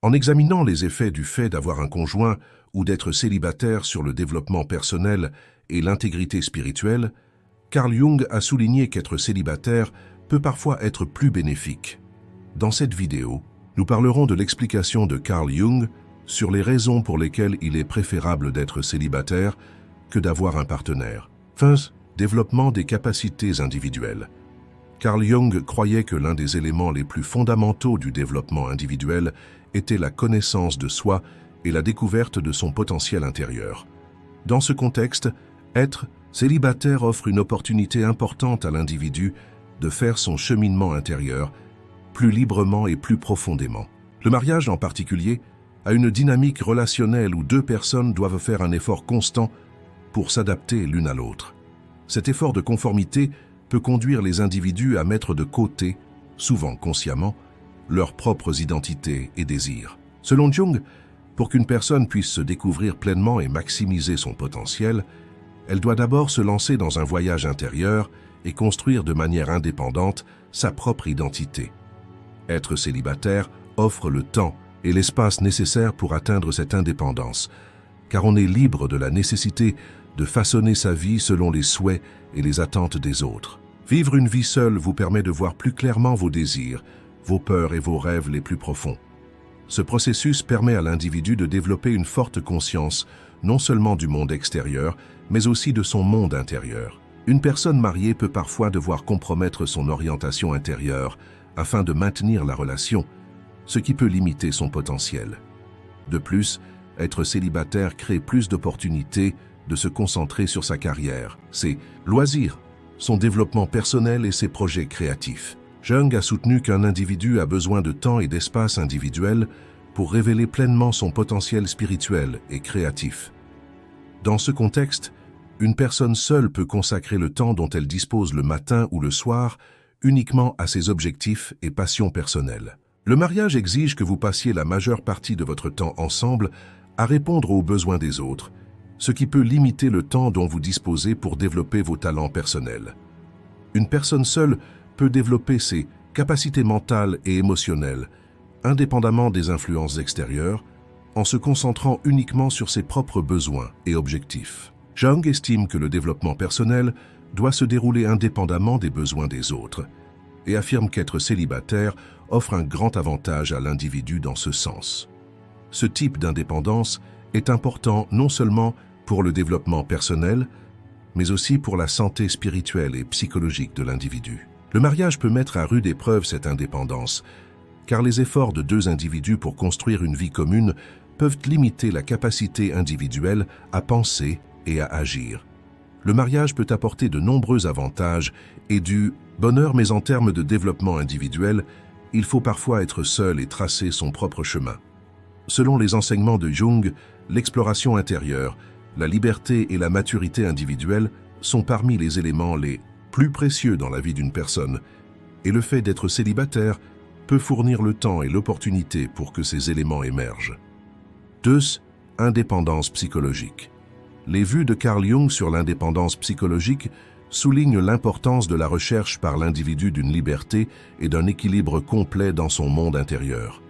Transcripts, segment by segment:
En examinant les effets du fait d'avoir un conjoint ou d'être célibataire sur le développement personnel et l'intégrité spirituelle, Carl Jung a souligné qu'être célibataire peut parfois être plus bénéfique. Dans cette vidéo, nous parlerons de l'explication de Carl Jung sur les raisons pour lesquelles il est préférable d'être célibataire que d'avoir un partenaire. Développement des capacités individuelles. Carl Jung croyait que l'un des éléments les plus fondamentaux du développement individuel était la connaissance de soi et la découverte de son potentiel intérieur. Dans ce contexte, être célibataire offre une opportunité importante à l'individu de faire son cheminement intérieur plus librement et plus profondément. Le mariage en particulier a une dynamique relationnelle où deux personnes doivent faire un effort constant pour s'adapter l'une à l'autre. Cet effort de conformité peut conduire les individus à mettre de côté, souvent consciemment, leurs propres identités et désirs. Selon Jung, pour qu'une personne puisse se découvrir pleinement et maximiser son potentiel, elle doit d'abord se lancer dans un voyage intérieur et construire de manière indépendante sa propre identité. Être célibataire offre le temps et l'espace nécessaires pour atteindre cette indépendance, car on est libre de la nécessité de façonner sa vie selon les souhaits et les attentes des autres. Vivre une vie seule vous permet de voir plus clairement vos désirs, vos peurs et vos rêves les plus profonds. Ce processus permet à l'individu de développer une forte conscience, non seulement du monde extérieur, mais aussi de son monde intérieur. Une personne mariée peut parfois devoir compromettre son orientation intérieure afin de maintenir la relation, ce qui peut limiter son potentiel. De plus, être célibataire crée plus d'opportunités de se concentrer sur sa carrière, ses loisirs, son développement personnel et ses projets créatifs. Jung a soutenu qu'un individu a besoin de temps et d'espace individuel pour révéler pleinement son potentiel spirituel et créatif. Dans ce contexte, une personne seule peut consacrer le temps dont elle dispose le matin ou le soir uniquement à ses objectifs et passions personnelles. Le mariage exige que vous passiez la majeure partie de votre temps ensemble à répondre aux besoins des autres, ce qui peut limiter le temps dont vous disposez pour développer vos talents personnels. Une personne seule peut développer ses capacités mentales et émotionnelles, indépendamment des influences extérieures, en se concentrant uniquement sur ses propres besoins et objectifs. Jung estime que le développement personnel doit se dérouler indépendamment des besoins des autres et affirme qu'être célibataire offre un grand avantage à l'individu dans ce sens. Ce type d'indépendance est important non seulement pour le développement personnel, mais aussi pour la santé spirituelle et psychologique de l'individu. Le mariage peut mettre à rude épreuve cette indépendance, car les efforts de deux individus pour construire une vie commune peuvent limiter la capacité individuelle à penser et à agir. Le mariage peut apporter de nombreux avantages et du bonheur, mais en termes de développement individuel, il faut parfois être seul et tracer son propre chemin. Selon les enseignements de Jung, l'exploration intérieure, la liberté et la maturité individuelle sont parmi les éléments les plus précieux dans la vie d'une personne, et le fait d'être célibataire peut fournir le temps et l'opportunité pour que ces éléments émergent. 2. Indépendance psychologique. Les vues de Carl Jung sur l'indépendance psychologique soulignent l'importance de la recherche par l'individu d'une liberté et d'un équilibre complet dans son monde intérieur.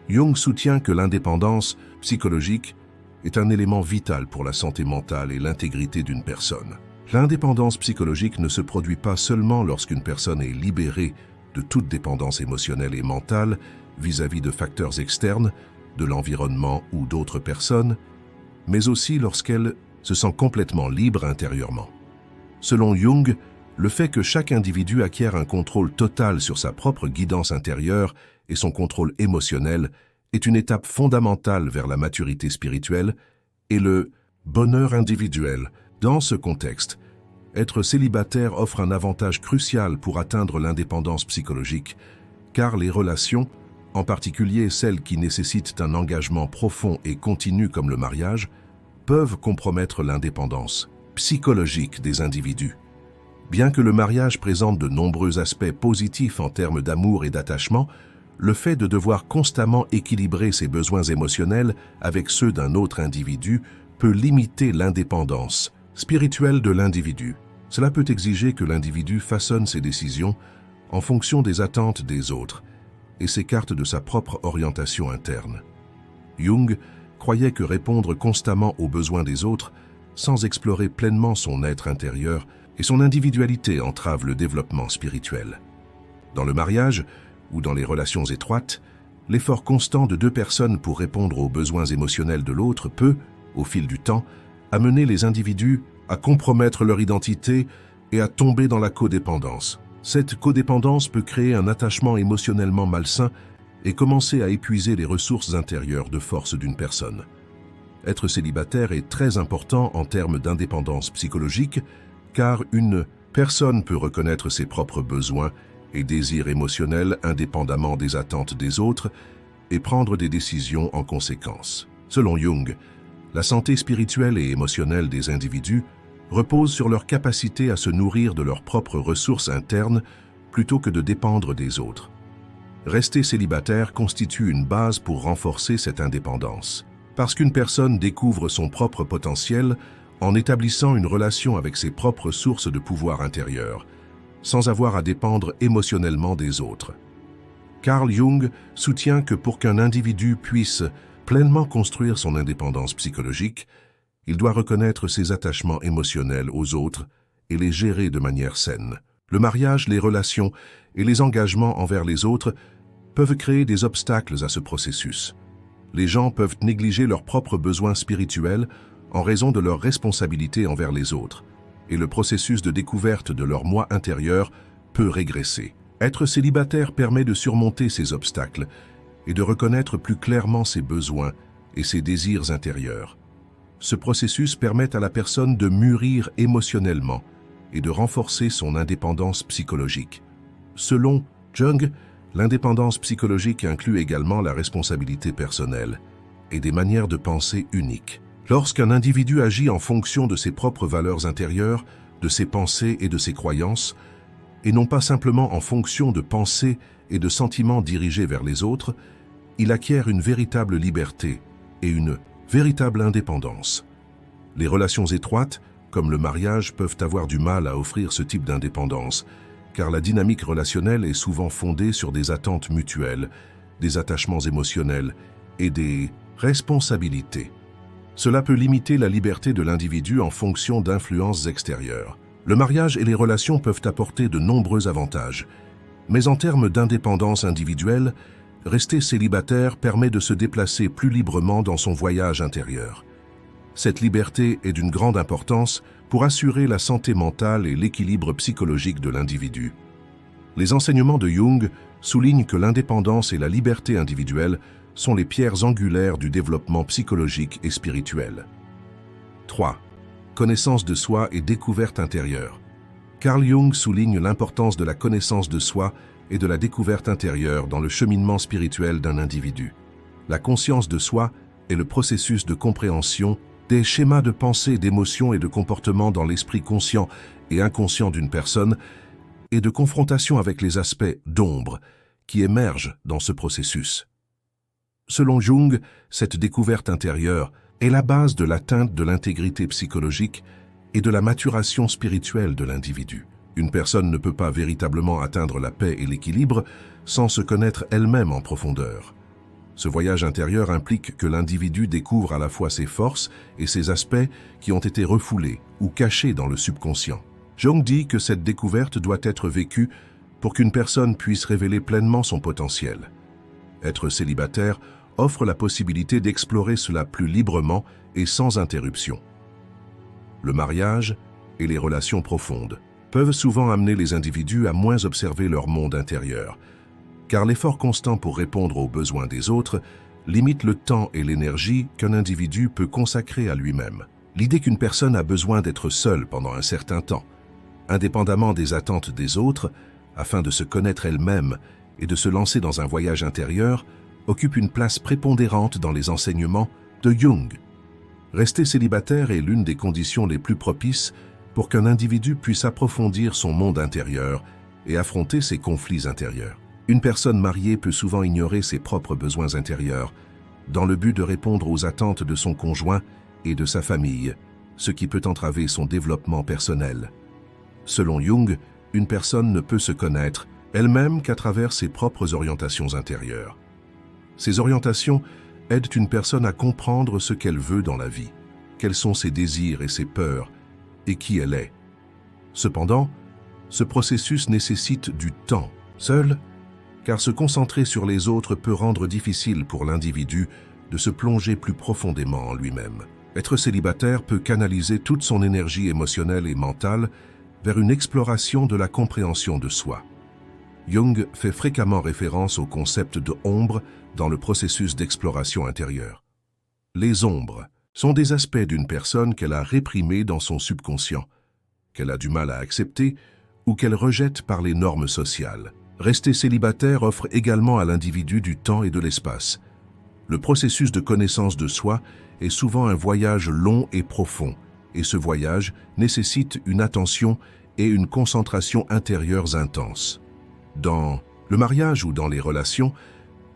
Jung soutient que l'indépendance psychologique est un élément vital pour la santé mentale et l'intégrité d'une personne. L'indépendance psychologique ne se produit pas seulement lorsqu'une personne est libérée de toute dépendance émotionnelle et mentale vis-à-vis de facteurs externes, de l'environnement ou d'autres personnes, mais aussi lorsqu'elle se sent complètement libre intérieurement. Selon Jung, le fait que chaque individu acquiert un contrôle total sur sa propre guidance intérieure et son contrôle émotionnel est une étape fondamentale vers la maturité spirituelle et le bonheur individuel. Dans ce contexte, être célibataire offre un avantage crucial pour atteindre l'indépendance psychologique, car les relations, en particulier celles qui nécessitent un engagement profond et continu comme le mariage, peuvent compromettre l'indépendance psychologique des individus. Bien que le mariage présente de nombreux aspects positifs en termes d'amour et d'attachement, le fait de devoir constamment équilibrer ses besoins émotionnels avec ceux d'un autre individu peut limiter l'indépendance spirituelle de l'individu. Cela peut exiger que l'individu façonne ses décisions en fonction des attentes des autres et s'écarte de sa propre orientation interne. Jung croyait que répondre constamment aux besoins des autres, sans explorer pleinement son être intérieur et son individualité, entrave le développement spirituel. Dans le mariage ou dans les relations étroites, l'effort constant de deux personnes pour répondre aux besoins émotionnels de l'autre peut, au fil du temps, amener les individus à compromettre leur identité et à tomber dans la codépendance. Cette codépendance peut créer un attachement émotionnellement malsain et commencer à épuiser les ressources intérieures de force d'une personne. Être célibataire est très important en termes d'indépendance psychologique, car une personne peut reconnaître ses propres besoins et désirs émotionnels indépendamment des attentes des autres et prendre des décisions en conséquence. Selon Jung, la santé spirituelle et émotionnelle des individus repose sur leur capacité à se nourrir de leurs propres ressources internes plutôt que de dépendre des autres. Rester célibataire constitue une base pour renforcer cette indépendance. Parce qu'une personne découvre son propre potentiel en établissant une relation avec ses propres sources de pouvoir intérieur, sans avoir à dépendre émotionnellement des autres. Carl Jung soutient que pour qu'un individu puisse pleinement construire son indépendance psychologique, il doit reconnaître ses attachements émotionnels aux autres et les gérer de manière saine. Le mariage, les relations et les engagements envers les autres peuvent créer des obstacles à ce processus. Les gens peuvent négliger leurs propres besoins spirituels en raison de leurs responsabilités envers les autres, et le processus de découverte de leur moi intérieur peut régresser. Être célibataire permet de surmonter ces obstacles et de reconnaître plus clairement ses besoins et ses désirs intérieurs. Ce processus permet à la personne de mûrir émotionnellement et de renforcer son indépendance psychologique. Selon Jung, l'indépendance psychologique inclut également la responsabilité personnelle et des manières de penser uniques. Lorsqu'un individu agit en fonction de ses propres valeurs intérieures, de ses pensées et de ses croyances, et non pas simplement en fonction de pensées et de sentiments dirigés vers les autres, il acquiert une véritable liberté et une véritable indépendance. Les relations étroites, comme le mariage, peuvent avoir du mal à offrir ce type d'indépendance, car la dynamique relationnelle est souvent fondée sur des attentes mutuelles, des attachements émotionnels et des responsabilités. Cela peut limiter la liberté de l'individu en fonction d'influences extérieures. Le mariage et les relations peuvent apporter de nombreux avantages, mais en termes d'indépendance individuelle, rester célibataire permet de se déplacer plus librement dans son voyage intérieur. Cette liberté est d'une grande importance pour assurer la santé mentale et l'équilibre psychologique de l'individu. Les enseignements de Jung soulignent que l'indépendance et la liberté individuelle sont les pierres angulaires du développement psychologique et spirituel. 3. Connaissance de soi et découverte intérieure. Carl Jung souligne l'importance de la connaissance de soi et de la découverte intérieure dans le cheminement spirituel d'un individu. La conscience de soi est le processus de compréhension des schémas de pensée, d'émotions et de comportements dans l'esprit conscient et inconscient d'une personne et de confrontation avec les aspects d'ombre qui émergent dans ce processus. Selon Jung, cette découverte intérieure est la base de l'atteinte de l'intégrité psychologique et de la maturation spirituelle de l'individu. Une personne ne peut pas véritablement atteindre la paix et l'équilibre sans se connaître elle-même en profondeur. Ce voyage intérieur implique que l'individu découvre à la fois ses forces et ses aspects qui ont été refoulés ou cachés dans le subconscient. Jung dit que cette découverte doit être vécue pour qu'une personne puisse révéler pleinement son potentiel. Être célibataire offre la possibilité d'explorer cela plus librement et sans interruption. Le mariage et les relations profondes peuvent souvent amener les individus à moins observer leur monde intérieur, car l'effort constant pour répondre aux besoins des autres limite le temps et l'énergie qu'un individu peut consacrer à lui-même. L'idée qu'une personne a besoin d'être seule pendant un certain temps, indépendamment des attentes des autres, afin de se connaître elle-même et de se lancer dans un voyage intérieur, occupe une place prépondérante dans les enseignements de Jung. Rester célibataire est l'une des conditions les plus propices pour qu'un individu puisse approfondir son monde intérieur et affronter ses conflits intérieurs. Une personne mariée peut souvent ignorer ses propres besoins intérieurs, dans le but de répondre aux attentes de son conjoint et de sa famille, ce qui peut entraver son développement personnel. Selon Jung, une personne ne peut se connaître elle-même qu'à travers ses propres orientations intérieures. Ces orientations aident une personne à comprendre ce qu'elle veut dans la vie, quels sont ses désirs et ses peurs, et qui elle est. Cependant, ce processus nécessite du temps seul, car se concentrer sur les autres peut rendre difficile pour l'individu de se plonger plus profondément en lui-même. Être célibataire peut canaliser toute son énergie émotionnelle et mentale vers une exploration de la compréhension de soi. Jung fait fréquemment référence au concept de ombre dans le processus d'exploration intérieure. Les ombres sont des aspects d'une personne qu'elle a réprimés dans son subconscient, qu'elle a du mal à accepter ou qu'elle rejette par les normes sociales. Rester célibataire offre également à l'individu du temps et de l'espace. Le processus de connaissance de soi est souvent un voyage long et profond, et ce voyage nécessite une attention et une concentration intérieures intenses. Dans le mariage ou dans les relations,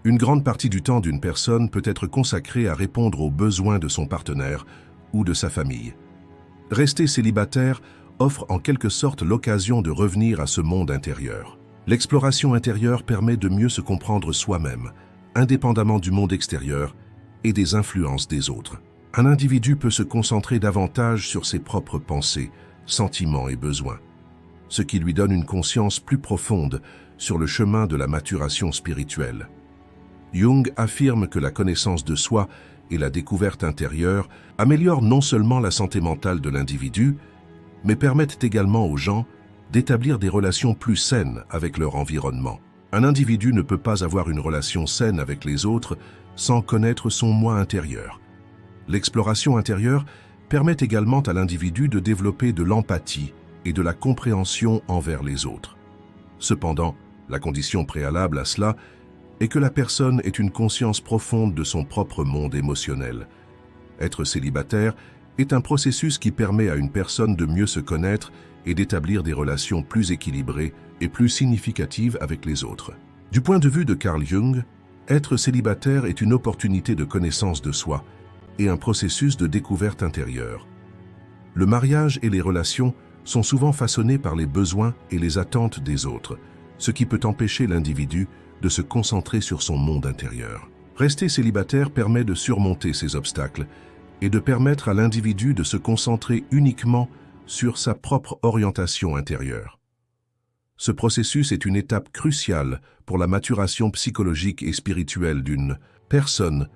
une grande partie du temps d'une personne peut être consacrée à répondre aux besoins de son partenaire ou de sa famille. Rester célibataire offre en quelque sorte l'occasion de revenir à ce monde intérieur. L'exploration intérieure permet de mieux se comprendre soi-même, indépendamment du monde extérieur et des influences des autres. Un individu peut se concentrer davantage sur ses propres pensées, sentiments et besoins, ce qui lui donne une conscience plus profonde sur le chemin de la maturation spirituelle. Jung affirme que la connaissance de soi et la découverte intérieure améliorent non seulement la santé mentale de l'individu, mais permettent également aux gens d'établir des relations plus saines avec leur environnement. Un individu ne peut pas avoir une relation saine avec les autres sans connaître son moi intérieur. L'exploration intérieure permet également à l'individu de développer de l'empathie et de la compréhension envers les autres. Cependant, la condition préalable à cela est que la personne ait une conscience profonde de son propre monde émotionnel. Être célibataire est un processus qui permet à une personne de mieux se connaître et d'établir des relations plus équilibrées et plus significatives avec les autres. Du point de vue de Carl Jung, être célibataire est une opportunité de connaissance de soi et un processus de découverte intérieure. Le mariage et les relations sont souvent façonnés par les besoins et les attentes des autres, ce qui peut empêcher l'individu de se concentrer sur son monde intérieur. Rester célibataire permet de surmonter ces obstacles et de permettre à l'individu de se concentrer uniquement sur sa propre orientation intérieure. Ce processus est une étape cruciale pour la maturation psychologique et spirituelle d'une personne,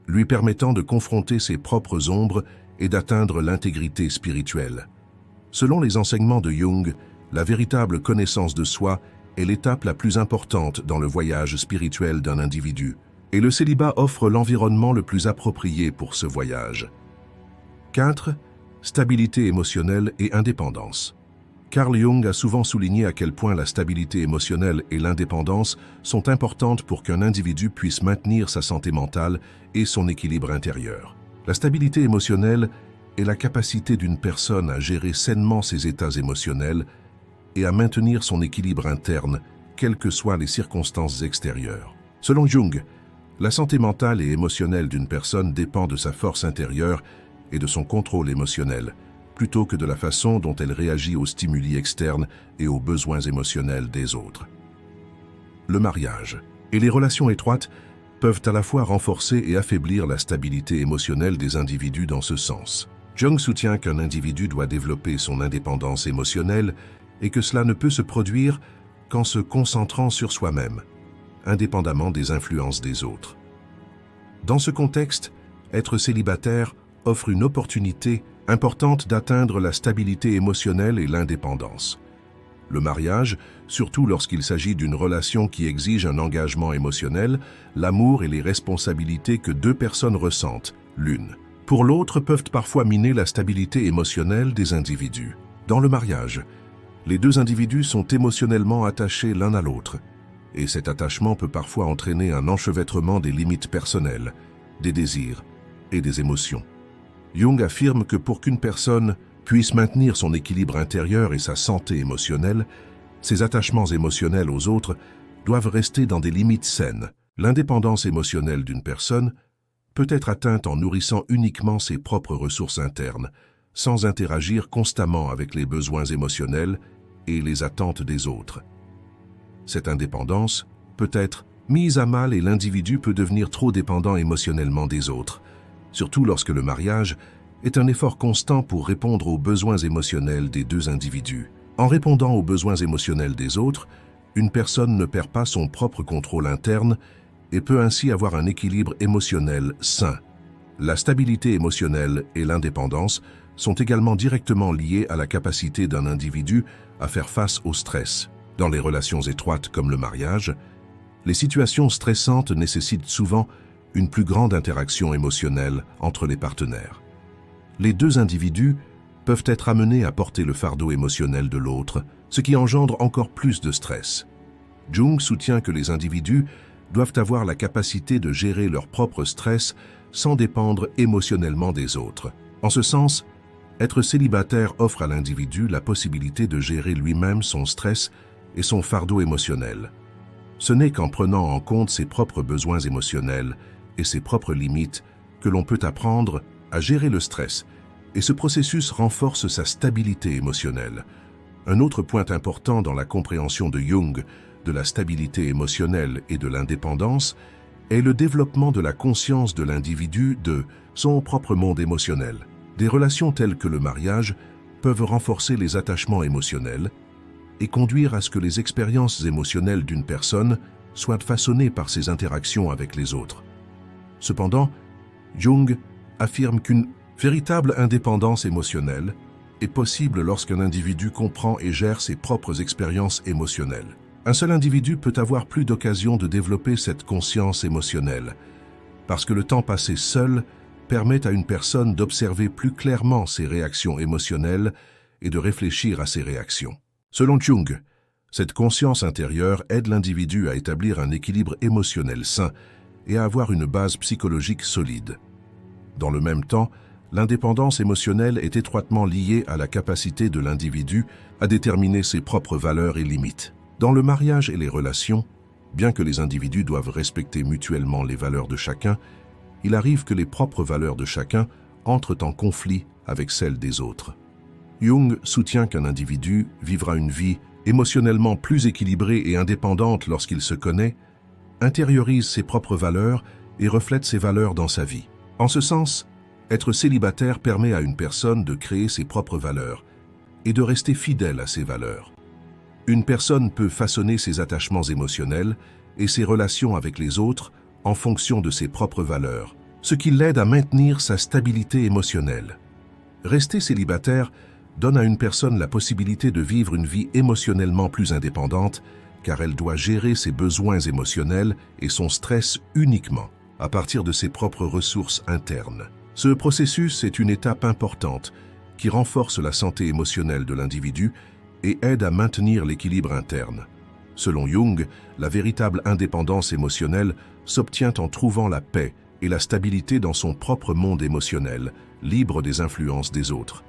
lui permettant de confronter ses propres ombres et d'atteindre l'intégrité spirituelle. Selon les enseignements de Jung, la véritable connaissance de soi est l'étape la plus importante dans le voyage spirituel d'un individu, et le célibat offre l'environnement le plus approprié pour ce voyage. 4. Stabilité émotionnelle et indépendance. Carl Jung a souvent souligné à quel point la stabilité émotionnelle et l'indépendance sont importantes pour qu'un individu puisse maintenir sa santé mentale et son équilibre intérieur. La stabilité émotionnelle est la capacité d'une personne à gérer sainement ses états émotionnels et à maintenir son équilibre interne, quelles que soient les circonstances extérieures. Selon Jung, la santé mentale et émotionnelle d'une personne dépend de sa force intérieure et de son contrôle émotionnel, plutôt que de la façon dont elle réagit aux stimuli externes et aux besoins émotionnels des autres. Le mariage et les relations étroites peuvent à la fois renforcer et affaiblir la stabilité émotionnelle des individus dans ce sens. Jung soutient qu'un individu doit développer son indépendance émotionnelle et que cela ne peut se produire qu'en se concentrant sur soi-même, indépendamment des influences des autres. Dans ce contexte, être célibataire offre une opportunité importante d'atteindre la stabilité émotionnelle et l'indépendance. Le mariage, surtout lorsqu'il s'agit d'une relation qui exige un engagement émotionnel, l'amour et les responsabilités que deux personnes ressentent, l'une pour l'autre, peuvent parfois miner la stabilité émotionnelle des individus. Dans le mariage, les deux individus sont émotionnellement attachés l'un à l'autre, et cet attachement peut parfois entraîner un enchevêtrement des limites personnelles, des désirs et des émotions. Jung affirme que pour qu'une personne puisse maintenir son équilibre intérieur et sa santé émotionnelle, ses attachements émotionnels aux autres doivent rester dans des limites saines. L'indépendance émotionnelle d'une personne peut être atteinte en nourrissant uniquement ses propres ressources internes, sans interagir constamment avec les besoins émotionnels et les attentes des autres. Cette indépendance peut être mise à mal et l'individu peut devenir trop dépendant émotionnellement des autres, surtout lorsque le mariage est un effort constant pour répondre aux besoins émotionnels des deux individus. En répondant aux besoins émotionnels des autres, une personne ne perd pas son propre contrôle interne et peut ainsi avoir un équilibre émotionnel sain. La stabilité émotionnelle et l'indépendance sont également directement liées à la capacité d'un individu à faire face au stress. Dans les relations étroites comme le mariage, les situations stressantes nécessitent souvent une plus grande interaction émotionnelle entre les partenaires. Les deux individus peuvent être amenés à porter le fardeau émotionnel de l'autre, ce qui engendre encore plus de stress. Jung soutient que les individus doivent avoir la capacité de gérer leur propre stress sans dépendre émotionnellement des autres. En ce sens, être célibataire offre à l'individu la possibilité de gérer lui-même son stress et son fardeau émotionnel. Ce n'est qu'en prenant en compte ses propres besoins émotionnels et ses propres limites que l'on peut apprendre à gérer le stress, et ce processus renforce sa stabilité émotionnelle. Un autre point important dans la compréhension de Jung de la stabilité émotionnelle et de l'indépendance est le développement de la conscience de l'individu de son propre monde émotionnel. Des relations telles que le mariage peuvent renforcer les attachements émotionnels et conduire à ce que les expériences émotionnelles d'une personne soient façonnées par ses interactions avec les autres. Cependant, Jung affirme qu'une véritable indépendance émotionnelle est possible lorsqu'un individu comprend et gère ses propres expériences émotionnelles. Un seul individu peut avoir plus d'occasions de développer cette conscience émotionnelle, parce que le temps passé seul permet à une personne d'observer plus clairement ses réactions émotionnelles et de réfléchir à ses réactions. Selon Jung, cette conscience intérieure aide l'individu à établir un équilibre émotionnel sain et à avoir une base psychologique solide. Dans le même temps, l'indépendance émotionnelle est étroitement liée à la capacité de l'individu à déterminer ses propres valeurs et limites. Dans le mariage et les relations, bien que les individus doivent respecter mutuellement les valeurs de chacun, il arrive que les propres valeurs de chacun entrent en conflit avec celles des autres. Jung soutient qu'un individu vivra une vie émotionnellement plus équilibrée et indépendante lorsqu'il se connaît, intériorise ses propres valeurs et reflète ses valeurs dans sa vie. En ce sens, être célibataire permet à une personne de créer ses propres valeurs et de rester fidèle à ses valeurs. Une personne peut façonner ses attachements émotionnels et ses relations avec les autres en fonction de ses propres valeurs, ce qui l'aide à maintenir sa stabilité émotionnelle. Rester célibataire donne à une personne la possibilité de vivre une vie émotionnellement plus indépendante, car elle doit gérer ses besoins émotionnels et son stress uniquement à partir de ses propres ressources internes. Ce processus est une étape importante qui renforce la santé émotionnelle de l'individu et aide à maintenir l'équilibre interne. Selon Jung, la véritable indépendance émotionnelle s'obtient en trouvant la paix et la stabilité dans son propre monde émotionnel, libre des influences des autres.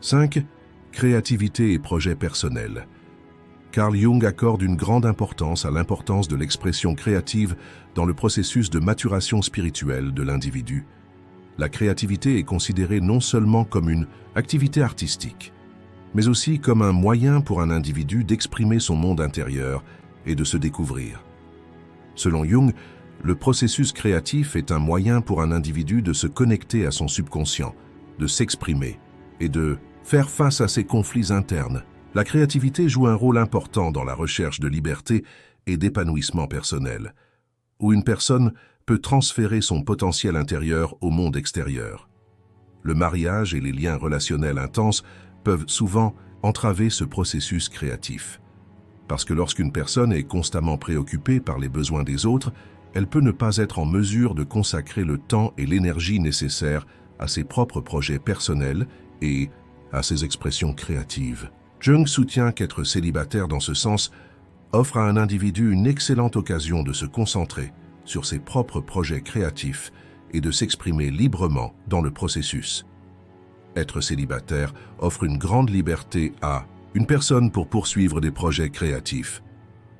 5. Créativité et projets personnels. Carl Jung accorde une grande importance à l'importance de l'expression créative dans le processus de maturation spirituelle de l'individu. La créativité est considérée non seulement comme une activité artistique, mais aussi comme un moyen pour un individu d'exprimer son monde intérieur et de se découvrir. Selon Jung, le processus créatif est un moyen pour un individu de se connecter à son subconscient, de s'exprimer et de faire face à ses conflits internes. La créativité joue un rôle important dans la recherche de liberté et d'épanouissement personnel, où une personne peut transférer son potentiel intérieur au monde extérieur. Le mariage et les liens relationnels intenses peuvent souvent entraver ce processus créatif. Parce que lorsqu'une personne est constamment préoccupée par les besoins des autres, elle peut ne pas être en mesure de consacrer le temps et l'énergie nécessaires à ses propres projets personnels et à ses expressions créatives. Jung soutient qu'être célibataire dans ce sens offre à un individu une excellente occasion de se concentrer sur ses propres projets créatifs et de s'exprimer librement dans le processus. Être célibataire offre une grande liberté à une personne pour poursuivre des projets créatifs.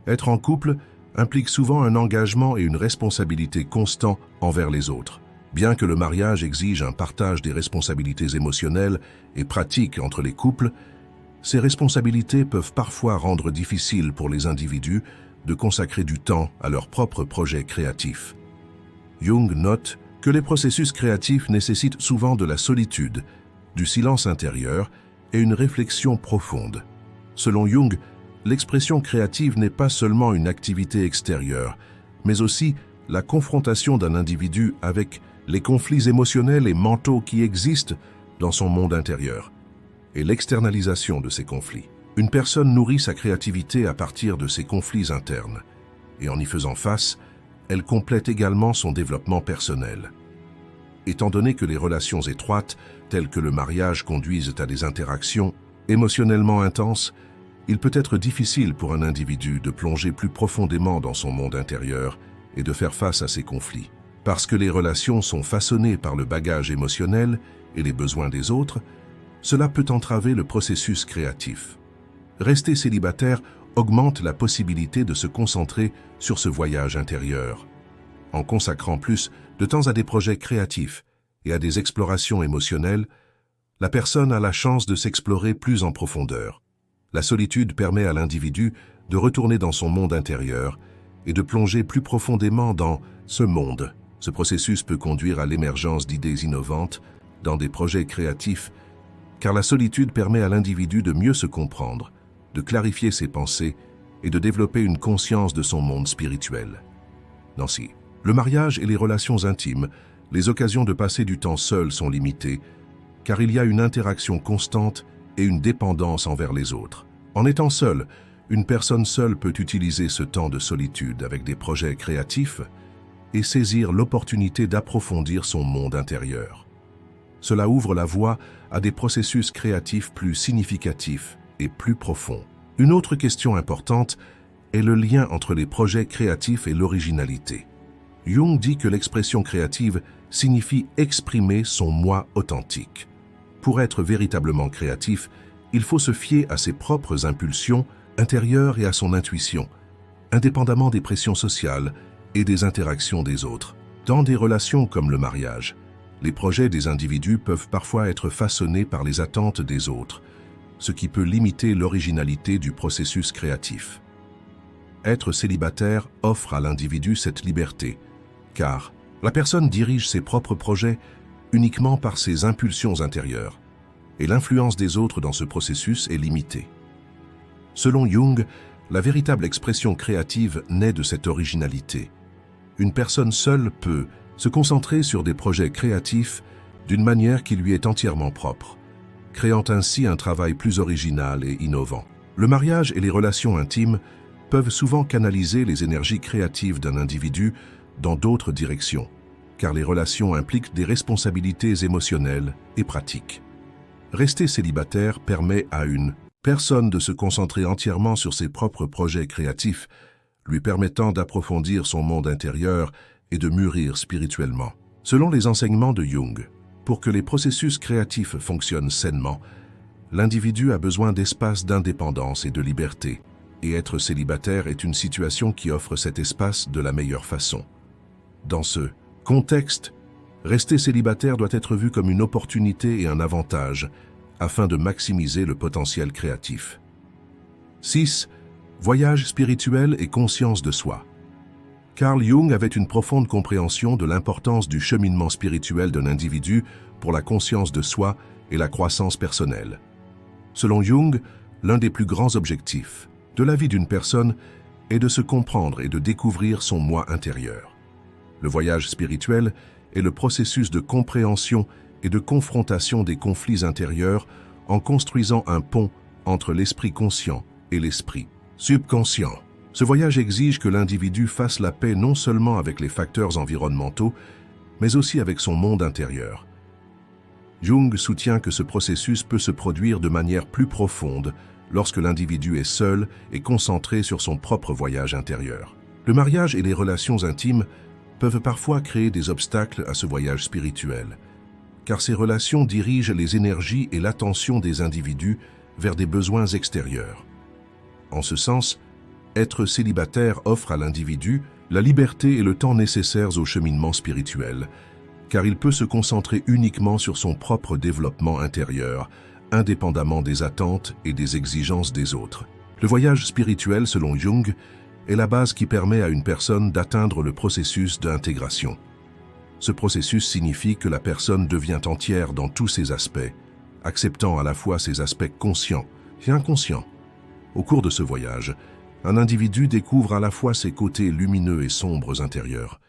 Être en couple implique souvent un engagement et une responsabilité constants envers les autres. Bien que le mariage exige un partage des responsabilités émotionnelles et pratiques entre les couples, Ces responsabilités peuvent parfois rendre difficile pour les individus de consacrer du temps à leurs propres projets créatifs. Jung note que les processus créatifs nécessitent souvent de la solitude, du silence intérieur et une réflexion profonde. Selon Jung, l'expression créative n'est pas seulement une activité extérieure, mais aussi la confrontation d'un individu avec les conflits émotionnels et mentaux qui existent dans son monde intérieur et l'externalisation de ces conflits. Une personne nourrit sa créativité à partir de ses conflits internes et en y faisant face, elle complète également son développement personnel. Étant donné que les relations étroites, telles que le mariage, conduisent à des interactions émotionnellement intenses, il peut être difficile pour un individu de plonger plus profondément dans son monde intérieur et de faire face à ces conflits. Parce que les relations sont façonnées par le bagage émotionnel et les besoins des autres, cela peut entraver le processus créatif. Rester célibataire augmente la possibilité de se concentrer sur ce voyage intérieur. En consacrant plus de temps à des projets créatifs et à des explorations émotionnelles, la personne a la chance de s'explorer plus en profondeur. La solitude permet à l'individu de retourner dans son monde intérieur et de plonger plus profondément dans ce monde. Ce processus peut conduire à l'émergence d'idées innovantes dans des projets créatifs, car la solitude permet à l'individu de mieux se comprendre, de clarifier ses pensées et de développer une conscience de son monde spirituel. Nancy. Le mariage et les relations intimes, les occasions de passer du temps seul sont limitées, car il y a une interaction constante et une dépendance envers les autres. En étant seul, une personne seule peut utiliser ce temps de solitude avec des projets créatifs et saisir l'opportunité d'approfondir son monde intérieur. Cela ouvre la voie à des processus créatifs plus significatifs et plus profonds. Une autre question importante est le lien entre les projets créatifs et l'originalité. Jung dit que l'expression créative signifie exprimer son moi authentique. Pour être véritablement créatif, il faut se fier à ses propres impulsions intérieures et à son intuition, indépendamment des pressions sociales et des interactions des autres. Dans des relations comme le mariage, les projets des individus peuvent parfois être façonnés par les attentes des autres, ce qui peut limiter l'originalité du processus créatif. Être célibataire offre à l'individu cette liberté, car la personne dirige ses propres projets uniquement par ses impulsions intérieures, et l'influence des autres dans ce processus est limitée. Selon Jung, la véritable expression créative naît de cette originalité. Une personne seule peut se concentrer sur des projets créatifs d'une manière qui lui est entièrement propre, créant ainsi un travail plus original et innovant. Le mariage et les relations intimes peuvent souvent canaliser les énergies créatives d'un individu dans d'autres directions, car les relations impliquent des responsabilités émotionnelles et pratiques. Rester célibataire permet à une personne de se concentrer entièrement sur ses propres projets créatifs, lui permettant d'approfondir son monde intérieur et de mûrir spirituellement. Selon les enseignements de Jung, pour que les processus créatifs fonctionnent sainement, l'individu a besoin d'espace d'indépendance et de liberté, et être célibataire est une situation qui offre cet espace de la meilleure façon. Dans ce contexte, rester célibataire doit être vu comme une opportunité et un avantage afin de maximiser le potentiel créatif. 6. Voyage spirituel et conscience de soi. Carl Jung avait une profonde compréhension de l'importance du cheminement spirituel d'un individu pour la conscience de soi et la croissance personnelle. Selon Jung, l'un des plus grands objectifs de la vie d'une personne est de se comprendre et de découvrir son moi intérieur. Le voyage spirituel est le processus de compréhension et de confrontation des conflits intérieurs en construisant un pont entre l'esprit conscient et l'esprit subconscient. Ce voyage exige que l'individu fasse la paix non seulement avec les facteurs environnementaux, mais aussi avec son monde intérieur. Jung soutient que ce processus peut se produire de manière plus profonde lorsque l'individu est seul et concentré sur son propre voyage intérieur. Le mariage et les relations intimes peuvent parfois créer des obstacles à ce voyage spirituel, car ces relations dirigent les énergies et l'attention des individus vers des besoins extérieurs. En ce sens, être célibataire offre à l'individu la liberté et le temps nécessaires au cheminement spirituel, car il peut se concentrer uniquement sur son propre développement intérieur, indépendamment des attentes et des exigences des autres. Le voyage spirituel, selon Jung, est la base qui permet à une personne d'atteindre le processus d'intégration. Ce processus signifie que la personne devient entière dans tous ses aspects, acceptant à la fois ses aspects conscients et inconscients. Au cours de ce voyage, un individu découvre à la fois ses côtés lumineux et sombres intérieurs.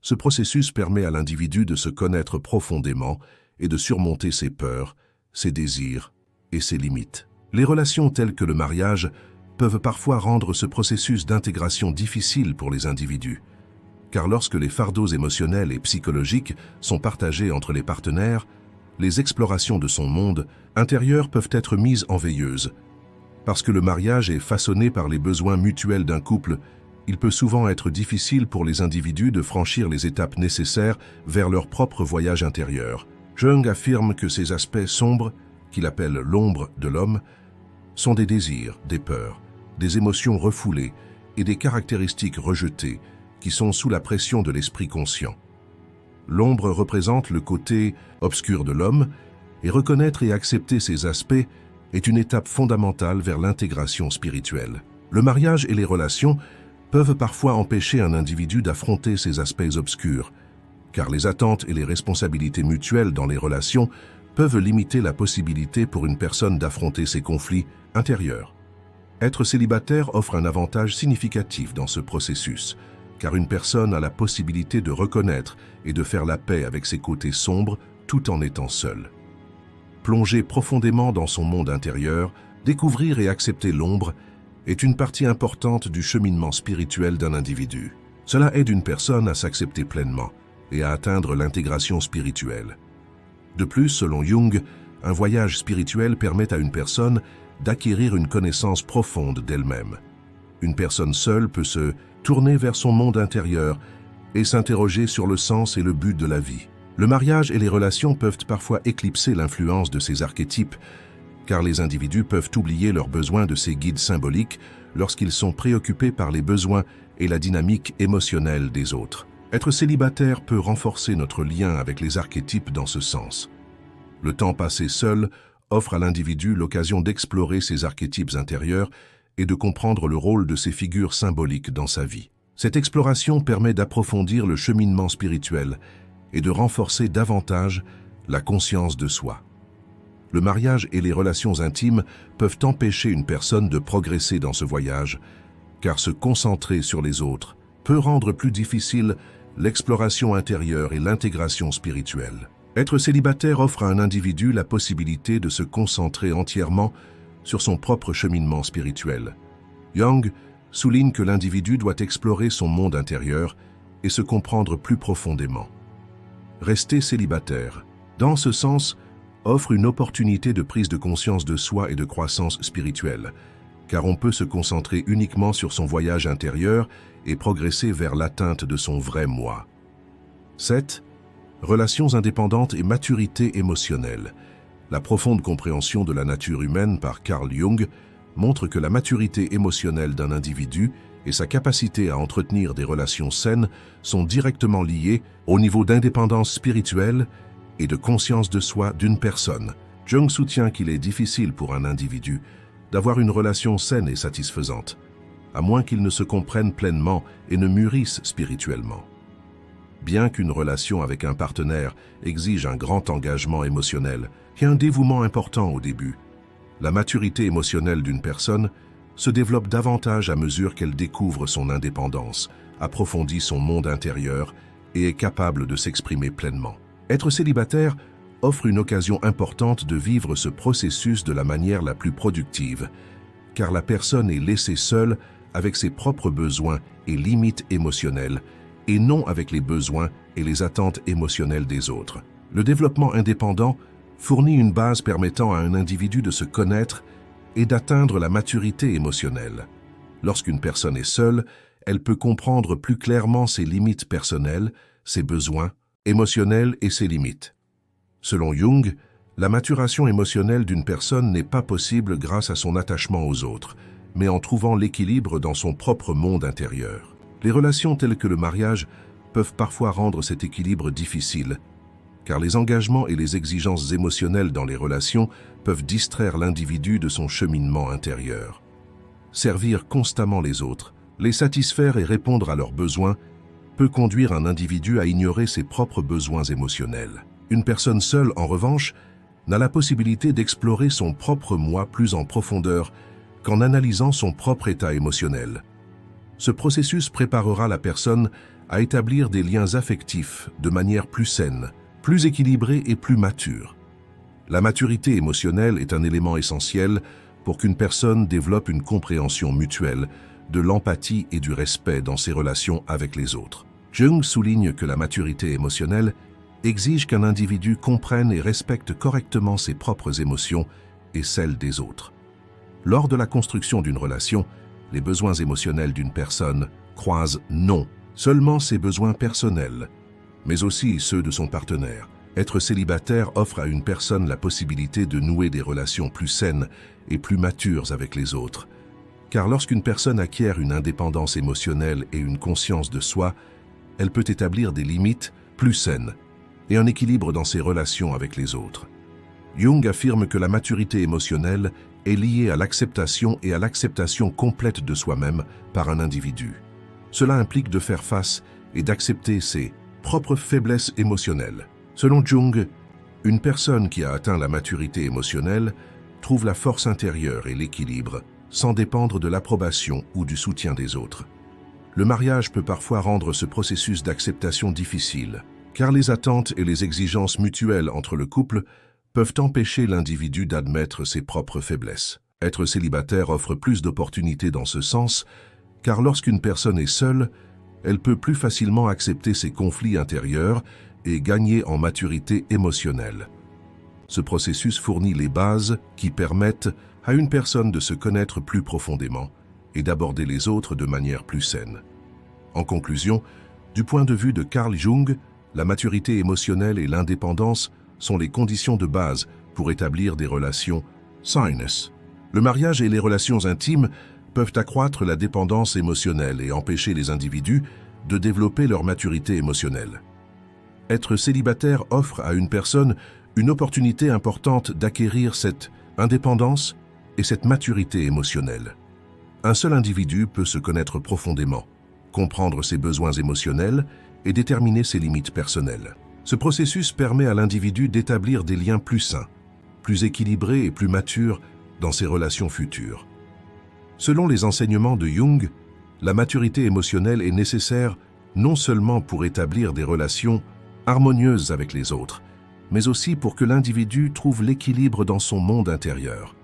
Ce processus permet à l'individu de se connaître profondément et de surmonter ses peurs, ses désirs et ses limites. Les relations telles que le mariage peuvent parfois rendre ce processus d'intégration difficile pour les individus, car lorsque les fardeaux émotionnels et psychologiques sont partagés entre les partenaires, les explorations de son monde intérieur peuvent être mises en veilleuse. Parce que le mariage est façonné par les besoins mutuels d'un couple, il peut souvent être difficile pour les individus de franchir les étapes nécessaires vers leur propre voyage intérieur. Jung affirme que ces aspects sombres, qu'il appelle l'ombre de l'homme, sont des désirs, des peurs, des émotions refoulées et des caractéristiques rejetées qui sont sous la pression de l'esprit conscient. L'ombre représente le côté obscur de l'homme, et reconnaître et accepter ces aspects est une étape fondamentale vers l'intégration spirituelle. Le mariage et les relations peuvent parfois empêcher un individu d'affronter ces aspects obscurs, car les attentes et les responsabilités mutuelles dans les relations peuvent limiter la possibilité pour une personne d'affronter ses conflits intérieurs. Être célibataire offre un avantage significatif dans ce processus, car une personne a la possibilité de reconnaître et de faire la paix avec ses côtés sombres tout en étant seule. Plonger profondément dans son monde intérieur, découvrir et accepter l'ombre est une partie importante du cheminement spirituel d'un individu. Cela aide une personne à s'accepter pleinement et à atteindre l'intégration spirituelle. De plus, selon Jung, un voyage spirituel permet à une personne d'acquérir une connaissance profonde d'elle-même. Une personne seule peut se tourner vers son monde intérieur et s'interroger sur le sens et le but de la vie. Le mariage et les relations peuvent parfois éclipser l'influence de ces archétypes, car les individus peuvent oublier leurs besoins de ces guides symboliques lorsqu'ils sont préoccupés par les besoins et la dynamique émotionnelle des autres. Être célibataire peut renforcer notre lien avec les archétypes dans ce sens. Le temps passé seul offre à l'individu l'occasion d'explorer ses archétypes intérieurs et de comprendre le rôle de ces figures symboliques dans sa vie. Cette exploration permet d'approfondir le cheminement spirituel et de renforcer davantage la conscience de soi. Le mariage et les relations intimes peuvent empêcher une personne de progresser dans ce voyage, car se concentrer sur les autres peut rendre plus difficile l'exploration intérieure et l'intégration spirituelle. Être célibataire offre à un individu la possibilité de se concentrer entièrement sur son propre cheminement spirituel. Jung souligne que l'individu doit explorer son monde intérieur et se comprendre plus profondément. Rester célibataire, dans ce sens, offre une opportunité de prise de conscience de soi et de croissance spirituelle, car on peut se concentrer uniquement sur son voyage intérieur et progresser vers l'atteinte de son vrai moi. 7. Relations indépendantes et maturité émotionnelle. La profonde compréhension de la nature humaine par Carl Jung montre que la maturité émotionnelle d'un individu et sa capacité à entretenir des relations saines sont directement liées au niveau d'indépendance spirituelle et de conscience de soi d'une personne. Jung soutient qu'il est difficile pour un individu d'avoir une relation saine et satisfaisante, à moins qu'il ne se comprenne pleinement et ne mûrisse spirituellement. Bien qu'une relation avec un partenaire exige un grand engagement émotionnel et un dévouement important au début, la maturité émotionnelle d'une personne se développe davantage à mesure qu'elle découvre son indépendance, approfondit son monde intérieur et est capable de s'exprimer pleinement. Être célibataire offre une occasion importante de vivre ce processus de la manière la plus productive, car la personne est laissée seule avec ses propres besoins et limites émotionnelles, et non avec les besoins et les attentes émotionnelles des autres. Le développement indépendant fournit une base permettant à un individu de se connaître et d'atteindre la maturité émotionnelle. Lorsqu'une personne est seule, elle peut comprendre plus clairement ses limites personnelles, ses besoins émotionnels et ses limites. Selon Jung, la maturation émotionnelle d'une personne n'est pas possible grâce à son attachement aux autres, mais en trouvant l'équilibre dans son propre monde intérieur. Les relations telles que le mariage peuvent parfois rendre cet équilibre difficile, car les engagements et les exigences émotionnelles dans les relations peuvent distraire l'individu de son cheminement intérieur. Servir constamment les autres, les satisfaire et répondre à leurs besoins peut conduire un individu à ignorer ses propres besoins émotionnels. Une personne seule, en revanche, n'a la possibilité d'explorer son propre moi plus en profondeur qu'en analysant son propre état émotionnel. Ce processus préparera la personne à établir des liens affectifs de manière plus saine, plus équilibrée et plus mature. La maturité émotionnelle est un élément essentiel pour qu'une personne développe une compréhension mutuelle, de l'empathie et du respect dans ses relations avec les autres. Jung souligne que la maturité émotionnelle exige qu'un individu comprenne et respecte correctement ses propres émotions et celles des autres. Lors de la construction d'une relation, les besoins émotionnels d'une personne croisent non seulement ses besoins personnels, mais aussi ceux de son partenaire. Être célibataire offre à une personne la possibilité de nouer des relations plus saines et plus matures avec les autres. Car lorsqu'une personne acquiert une indépendance émotionnelle et une conscience de soi, elle peut établir des limites plus saines et un équilibre dans ses relations avec les autres. Jung affirme que la maturité émotionnelle est liée à l'acceptation et à l'acceptation complète de soi-même par un individu. Cela implique de faire face et d'accepter ses propres faiblesses émotionnelles. Selon Jung, une personne qui a atteint la maturité émotionnelle trouve la force intérieure et l'équilibre sans dépendre de l'approbation ou du soutien des autres. Le mariage peut parfois rendre ce processus d'acceptation difficile, car les attentes et les exigences mutuelles entre le couple peuvent empêcher l'individu d'admettre ses propres faiblesses. Être célibataire offre plus d'opportunités dans ce sens, car lorsqu'une personne est seule, elle peut plus facilement accepter ses conflits intérieurs et gagner en maturité émotionnelle. Ce processus fournit les bases qui permettent à une personne de se connaître plus profondément et d'aborder les autres de manière plus saine. En conclusion, du point de vue de Carl Jung, la maturité émotionnelle et l'indépendance sont les conditions de base pour établir des relations saines. Le mariage et les relations intimes peuvent accroître la dépendance émotionnelle et empêcher les individus de développer leur maturité émotionnelle. Être célibataire offre à une personne une opportunité importante d'acquérir cette indépendance et cette maturité émotionnelle. Un seul individu peut se connaître profondément, comprendre ses besoins émotionnels et déterminer ses limites personnelles. Ce processus permet à l'individu d'établir des liens plus sains, plus équilibrés et plus matures dans ses relations futures. Selon les enseignements de Jung, la maturité émotionnelle est nécessaire non seulement pour établir des relations harmonieuses avec les autres, mais aussi pour que l'individu trouve l'équilibre dans son monde intérieur.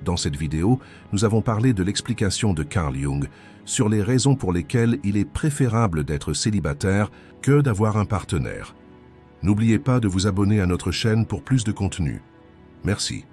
Dans cette vidéo, nous avons parlé de l'explication de Carl Jung sur les raisons pour lesquelles il est préférable d'être célibataire que d'avoir un partenaire. N'oubliez pas de vous abonner à notre chaîne pour plus de contenu. Merci.